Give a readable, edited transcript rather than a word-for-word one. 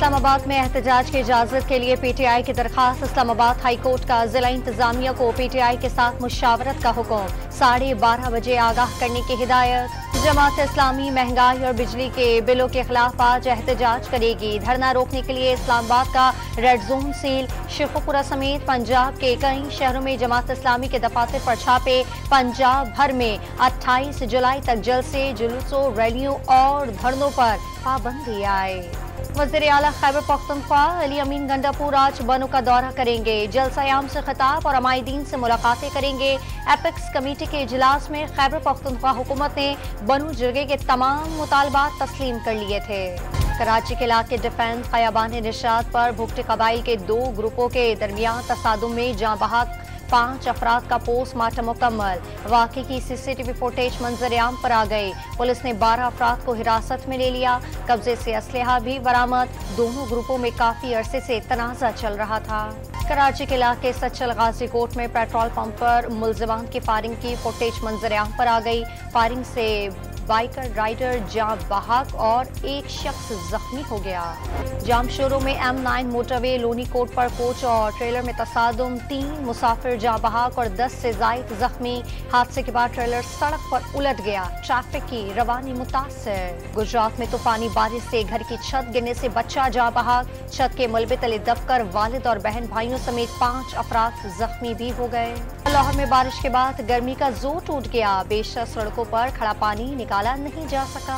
इस्लामाबाद में एहतजाज की इजाजत के लिए पीटीआई की दरखास्त। इस्लामाबाद हाई कोर्ट का जिला इंतजामिया को पीटीआई के साथ मुशावरत का हुक्म। 12:30 बजे आगाह करने की हिदायत। जमात इस्लामी महंगाई और बिजली के बिलों के खिलाफ आज एहतजाज करेगी। धरना रोकने के लिए इस्लामाबाद का रेड जोन सील। शेखुपुरा समेत पंजाब के कई शहरों में जमात इस्लामी के दफातर पर छापे। पंजाब भर में 28 जुलाई तक जलसे, जुलूसों, रैलियों और धरनों पर पाबंदी आए। वज़ीर आला खैबर पख्तूनख्वा अली अमीन गंडापुर आज बनू का दौरा करेंगे। जलसा-ए-आम से खिताब और अमायदीन से मुलाकातें करेंगे। एपेक्स कमेटी के इजलास में खैबर पख्तूनख्वा हुकूमत ने बनू जिले के तमाम मुतालबात तस्लीम कर लिए थे। कराची के इलाके डिफेंस खयाबान निशात पर भुगटे कबाइल के 2 ग्रुपों के दरमियान तसादुम में जाँ बहक 5 अफराद का पोस्टमार्टम मुकम्मल। वाक़े की सीसीटीवी फुटेज मंजर-ए-आम पर आ गई। पुलिस ने 12 अफराद को हिरासत में ले लिया। कब्जे से असलहा भी बरामद। दोनों ग्रुपों में काफी अरसे से तनाज़ा चल रहा था। कराची के इलाके सचल गाजी कोट में पेट्रोल पंप पर मुलजिमान की फायरिंग की फुटेज मंजर-ए-आम पर आ गई। फायरिंग से बाइकर राइडर जाँ बहक और एक शख्स जख्मी हो गया। जामशोरों में M9 मोटरवे लोनी कोट पर कोच और ट्रेलर में तसादुम, 3 मुसाफिर जाँ बहक और 10 से जायद जख्मी। हादसे के बाद ट्रेलर सड़क पर उलट गया। ट्रैफिक की रवानी मुतासर। गुजरात में तूफानी बारिश से घर की छत गिरने से बच्चा जाँ बहक। छत के मलबे तले दबकर वालिद और बहन भाइयों समेत 5 अफराद जख्मी भी हो गए। लाहौर में बारिश के बाद गर्मी का जोर टूट गया। बेशतर सड़कों पर खड़ा पानी निकाला नहीं जा सका।